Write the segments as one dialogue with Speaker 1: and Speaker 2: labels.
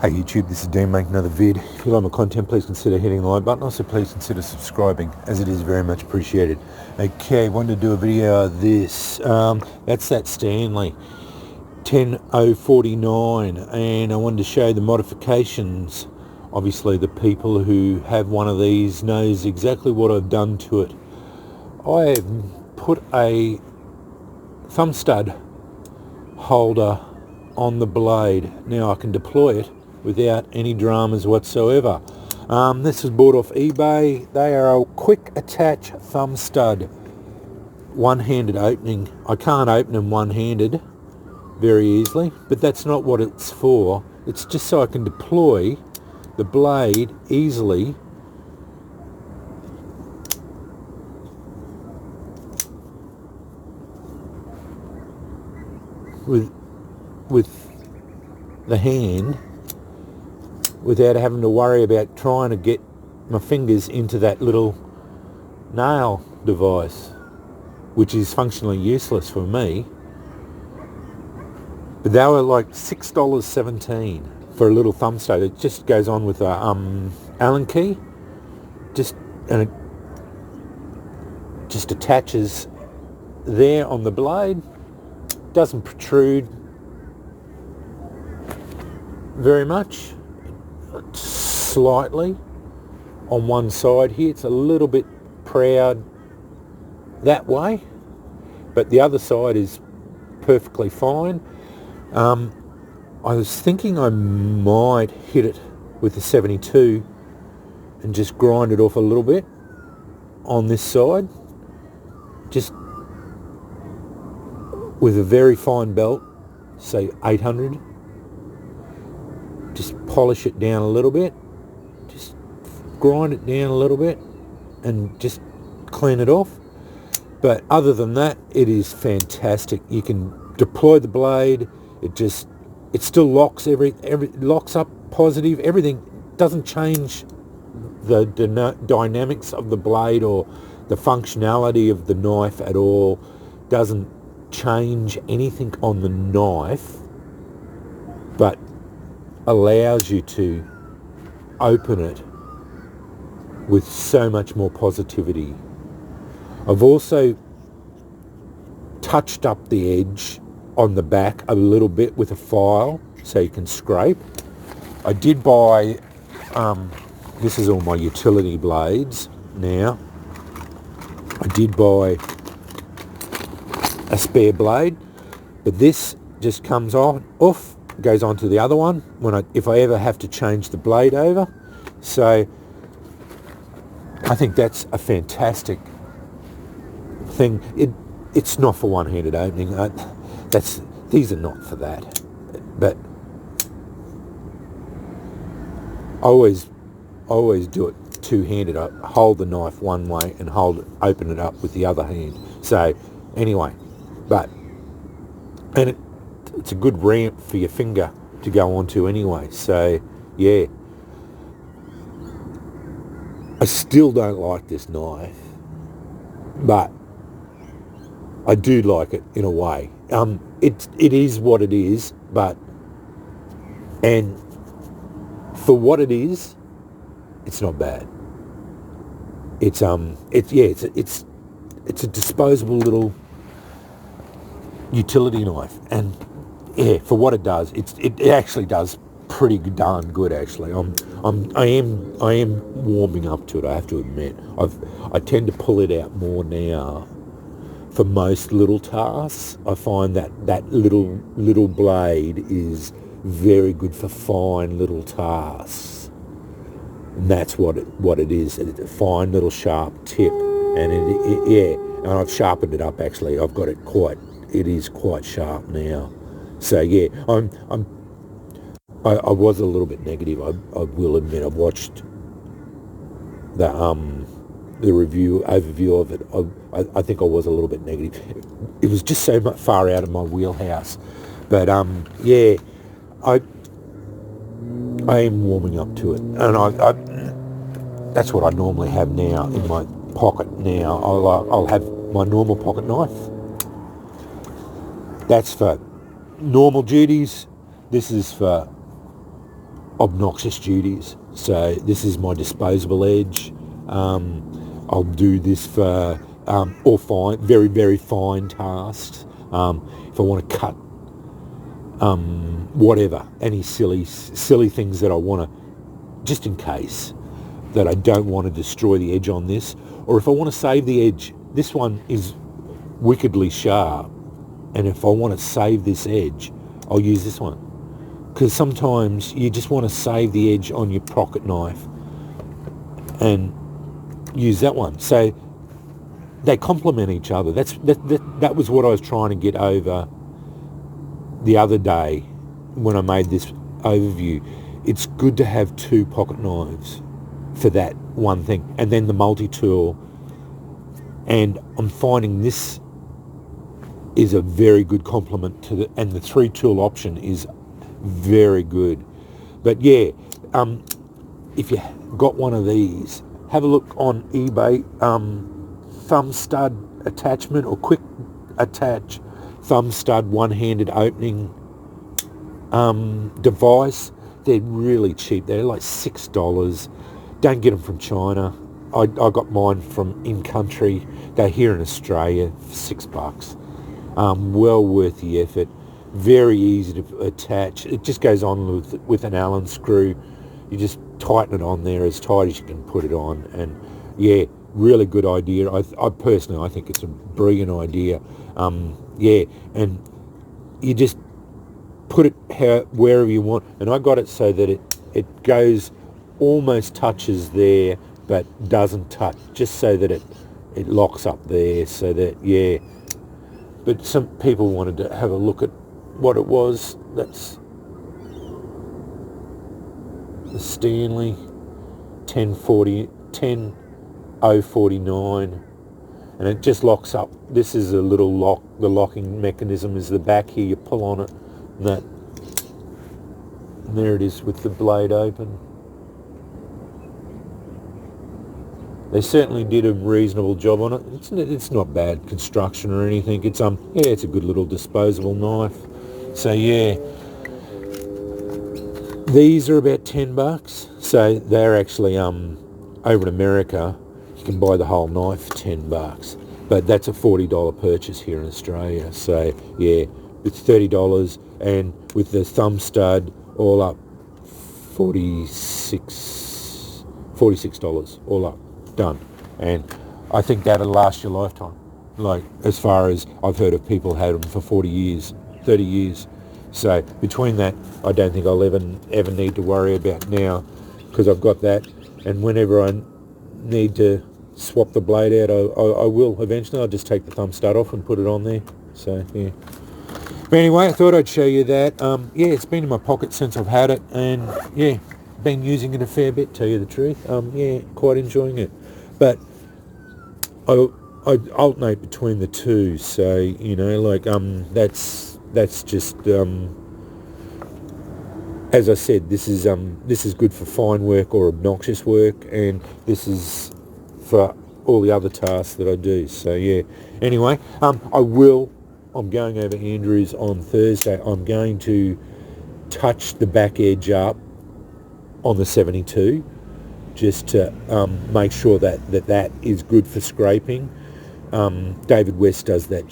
Speaker 1: Hey YouTube, this is Dan making another vid. If you like my content, please consider hitting the like button. Also, please consider subscribing, as it is very much appreciated. Okay, wanted to do a video of this. That's that Stanley 10049, and I wanted to show the modifications. Obviously, the people who have one of these knows exactly what I've done to it. I have put a thumb stud holder on the blade. Now I can deploy it without any dramas whatsoever. This was bought off eBay. They are a quick attach thumb stud, one-handed opening. I can't open them one-handed very easily, but that's not what it's for. It's just so I can deploy the blade easily with the hand without having to worry about trying to get my fingers into that little nail device, which is functionally useless for me. But they were like $6.17 for a little thumb stud. It just goes on with a Allen key, and it just attaches there on the blade. Doesn't protrude very much, slightly on one side here. It's a little bit proud that way, but the other side is perfectly fine. I was thinking I might hit it with the 72 and just grind it off a little bit on this side, just with a very fine belt, say 800. Just polish it down a little bit, just grind it down a little bit and just clean it off. But other than that, it is fantastic. You can deploy the blade. It still locks locks up positive. Everything doesn't change the dynamics of the blade or the functionality of the knife at all. Doesn't change anything on the knife, but allows you to open it with so much more positivity. I've also touched up the edge on the back a little bit with a file so you can scrape. I did buy, this is all my utility blades now. I did buy a spare blade, but this just comes off, goes onto the other one if I ever have to change the blade over. So I think that's a fantastic thing. It's not for one-handed opening. These are not for that. But I always do it two-handed. I hold the knife one way and open it up with the other hand. So anyway, and it's a good ramp for your finger to go onto anyway. So yeah, I still don't like this knife, but I do like it in a way. It is what it is, and for what it is, it's not bad. It's a disposable little utility knife, and yeah, for what it does, it actually does pretty darn good. Actually, I am warming up to it. I have to admit, I tend to pull it out more now for most little tasks. I find that little blade is very good for fine little tasks, and that's what it is. It's a fine little sharp tip, and and I've sharpened it up. Actually, I've got it is quite sharp now. So yeah, I was a little bit negative. I will admit. I've watched the overview of it. I think I was a little bit negative. It was just so much far out of my wheelhouse. But yeah, I am warming up to it, and that's what I normally have now in my pocket. Now I'll have my normal pocket knife. That's for normal duties. This is for obnoxious duties. So this is my disposable edge. I'll do this for all fine, very, very fine tasks. If I want to cut whatever, any silly things that I want to, just in case, that I don't want to destroy the edge on this, or if I want to save the edge, this one is wickedly sharp, and if I want to save this edge, I'll use this one. Because sometimes you just want to save the edge on your pocket knife and use that one. So they complement each other. That was what I was trying to get over the other day when I made this overview. It's good to have two pocket knives for that one thing, and then the multi-tool. And I'm finding this is a very good complement to the, and the 3-tool option is very good. But yeah, if you got one of these, have a look on eBay. Thumb stud attachment or quick attach thumb stud one-handed opening device. They're really cheap. They're like $6. Don't get them from China. I got mine from in country. They're here in Australia for $6. Well worth the effort. Very easy to attach. It just goes on with an Allen screw. You just tighten it on there as tight as you can put it on. And yeah, really good idea. I personally, I think it's a brilliant idea. Yeah, and you just put it wherever you want. And I got it so that it goes, almost touches there, but doesn't touch, just so that it locks up there, so that, yeah. But some people wanted to have a look at what it was. That's the Stanley 10049, and it just locks up. This is a little lock. The locking mechanism is the back here. You pull on it, and there it is with the blade open. They certainly did a reasonable job on it. It's not bad construction or anything. It's yeah, it's a good little disposable knife. So yeah, these are about $10. So they're actually over in America, you can buy the whole knife for $10, but that's a $40 purchase here in Australia. So yeah, it's $30, and with the thumb stud all up, $46 all up. Done. And I think that'll last your lifetime. Like, as far as I've heard of people had them for 40 years, 30 years. So between that, I don't think I'll ever need to worry about now, because I've got that. And whenever I need to swap the blade out, I will eventually. I'll just take the thumb stud off and put it on there. So yeah. But anyway, I thought I'd show you that. Yeah, it's been in my pocket since I've had it, and yeah, been using it a fair bit, tell you the truth. Yeah, quite enjoying it. But I alternate between the two, so you know, like that's just as I said, this is good for fine work or obnoxious work, and this is for all the other tasks that I do. So yeah. Anyway, I'm going over Andrews on Thursday. I'm going to touch the back edge up on the 72, just to make sure that is good for scraping. David West does that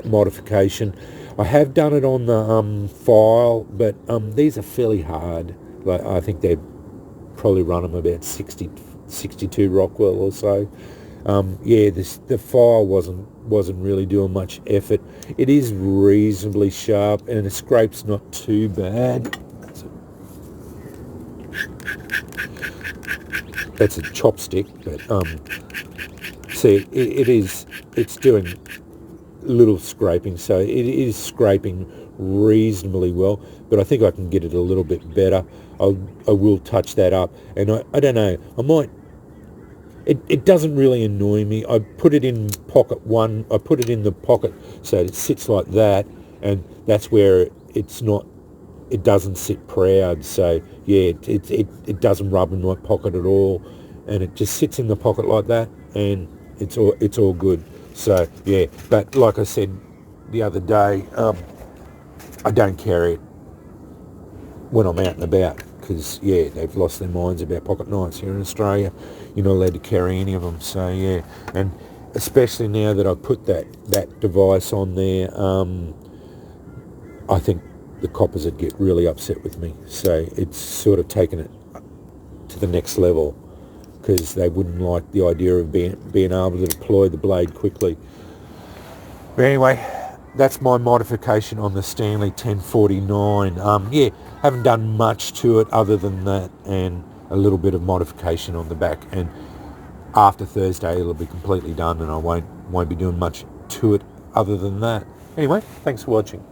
Speaker 1: modification. I have done it on the file, but these are fairly hard. Like, I think they probably run them about 62 Rockwell or so. Yeah, the file wasn't really doing much effort. It is reasonably sharp, and the scrape's not too bad. That's a chopstick, but see, it's doing little scraping, so it is scraping reasonably well, but I think I can get it a little bit better. I will touch that up, and I don't know, I might. It doesn't really annoy me. I put it in pocket one. I put it in the pocket so it sits like that, and that's where it's not. It doesn't sit proud. So yeah, it doesn't rub in my pocket at all, and it just sits in the pocket like that, and it's all good. So yeah, but like I said the other day, I don't carry it when I'm out and about, because yeah, they've lost their minds about pocket knives here in Australia. You're not allowed to carry any of them. So yeah, and especially now that I put that device on there, I think the coppers would get really upset with me. So it's sort of taken it to the next level, because they wouldn't like the idea of being able to deploy the blade quickly. But anyway, that's my modification on the Stanley 1049. Yeah, haven't done much to it other than that, and a little bit of modification on the back. And after Thursday, it'll be completely done, and I won't be doing much to it other than that. Anyway, thanks for watching.